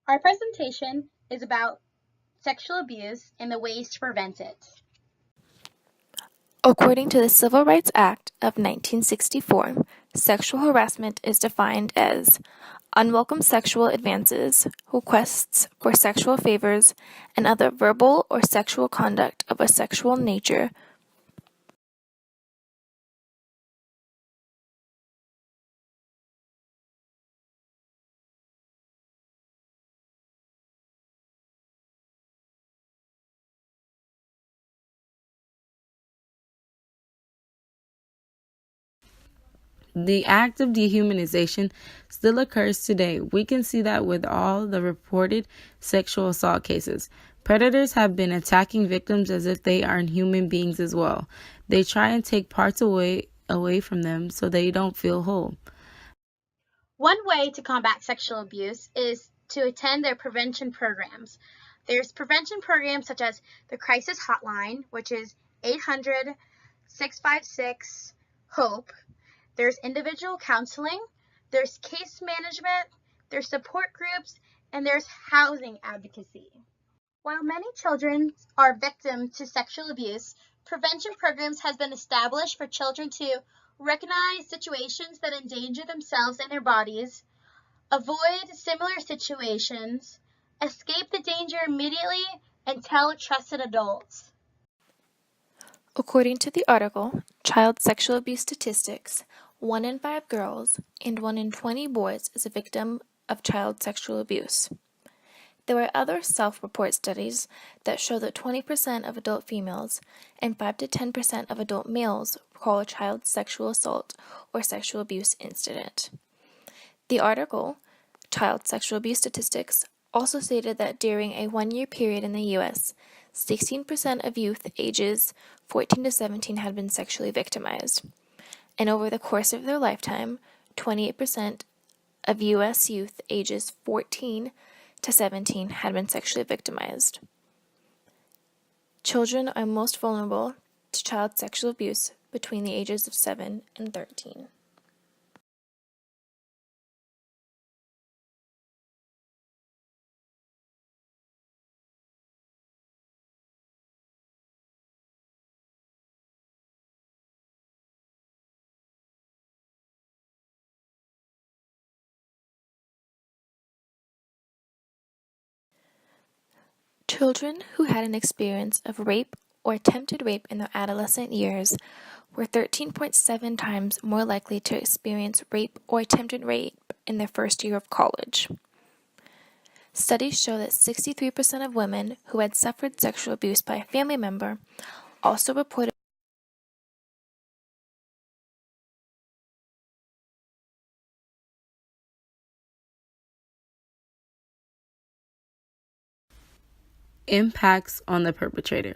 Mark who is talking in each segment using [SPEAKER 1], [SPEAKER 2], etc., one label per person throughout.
[SPEAKER 1] Our presentation is about sexual abuse and the ways to prevent it.
[SPEAKER 2] According to the Civil Rights Act of 1964, sexual harassment is defined as unwelcome sexual advances, requests for sexual favors, and other verbal or sexual conduct of a sexual nature.
[SPEAKER 3] The act of dehumanization still occurs today. We can see that with all the reported sexual assault cases. Predators have been attacking victims as if they are human beings as well. They try and take parts away from them so they don't feel whole.
[SPEAKER 1] One way to combat sexual abuse is to attend their prevention programs. There's prevention programs such as the Crisis Hotline, which is 800-656-HOPE. There's individual counseling, there's case management, there's support groups, and there's housing advocacy. While many children are victims to sexual abuse, prevention programs has been established for children to recognize situations that endanger themselves and their bodies, avoid similar situations, escape the danger immediately, and tell trusted adults.
[SPEAKER 2] According to the article, Child Sexual Abuse Statistics, 1 in 5 girls and 1 in 20 boys is a victim of child sexual abuse. There are other self-report studies that show that 20% of adult females and 5 to 10% of adult males recall a child's sexual assault or sexual abuse incident. The article, Child Sexual Abuse Statistics, also stated that during a one-year period in the U.S., 16% of youth ages 14 to 17 had been sexually victimized, and over the course of their lifetime, 28% of U.S. youth ages 14 to 17 had been sexually victimized. Children are most vulnerable to child sexual abuse between the ages of 7 and 13. Children who had an experience of rape or attempted rape in their adolescent years were 13.7 times more likely to experience rape or attempted rape in their first year of college. Studies show that 63% of women who had suffered sexual abuse by a family member also reported
[SPEAKER 3] Impacts on the perpetrator.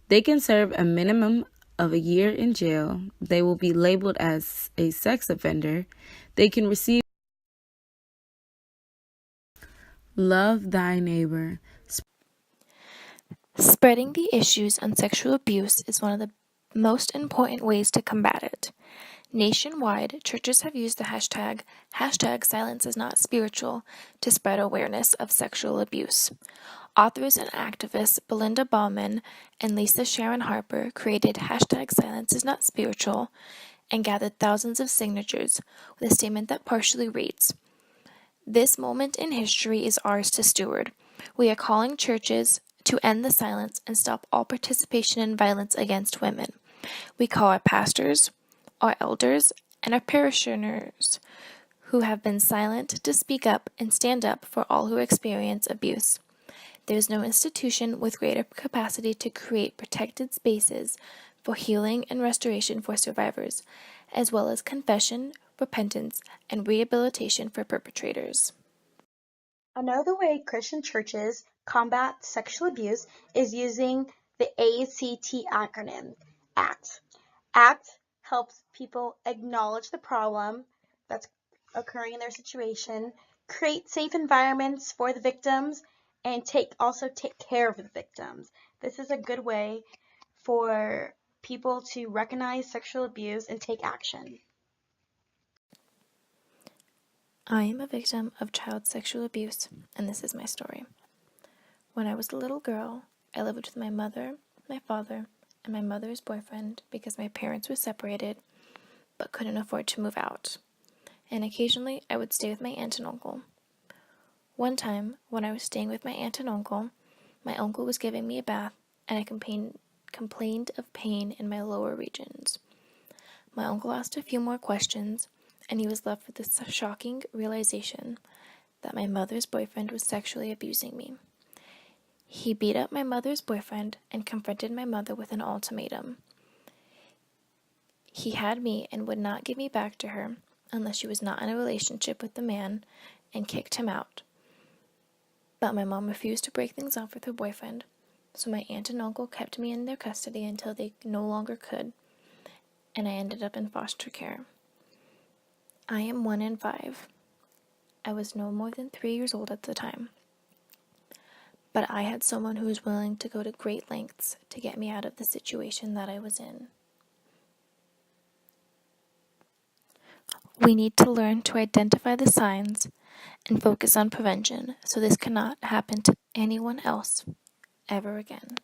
[SPEAKER 3] They can serve a minimum of a year in jail. They will be labeled as a sex offender. They can receive love thy neighbor.
[SPEAKER 2] Spreading the issues on sexual abuse is one of the most important ways to combat it. Nationwide, churches have used the hashtag #SilenceIsNotSpiritual to spread awareness of sexual abuse. Authors and activists Belinda Bauman and Lisa Sharon Harper created #SilenceIsNotSpiritual and gathered thousands of signatures with a statement that partially reads, "This moment in history is ours to steward. We are calling churches to end the silence and stop all participation in violence against women. We call our pastors, our elders, and our parishioners who have been silent to speak up and stand up for all who experience abuse. There is no institution with greater capacity to create protected spaces for healing and restoration for survivors, as well as confession, repentance, and rehabilitation for perpetrators."
[SPEAKER 1] Another way Christian churches combat sexual abuse is using the ACT acronym, ACT. ACT helps people acknowledge the problem that's occurring in their situation, create safe environments for the victims, and also take care of the victims. This is a good way for people to recognize sexual abuse and take action.
[SPEAKER 2] I am a victim of child sexual abuse, and this is my story. When I was a little girl, I lived with my mother, my father, and my mother's boyfriend because my parents were separated but couldn't afford to move out. And occasionally I would stay with my aunt and uncle. One time, when I was staying with my aunt and uncle was giving me a bath, and I complained of pain in my lower regions. My uncle asked a few more questions, and he was left with this shocking realization that my mother's boyfriend was sexually abusing me. He beat up my mother's boyfriend and confronted my mother with an ultimatum. He had me and would not give me back to her unless she was not in a relationship with the man, and kicked him out. But my mom refused to break things off with her boyfriend, so my aunt and uncle kept me in their custody until they no longer could, and I ended up in foster care. I am 1 in 5. I was no more than 3 years old at the time. But I had someone who was willing to go to great lengths to get me out of the situation that I was in. We need to learn to identify the signs and focus on prevention so this cannot happen to anyone else ever again.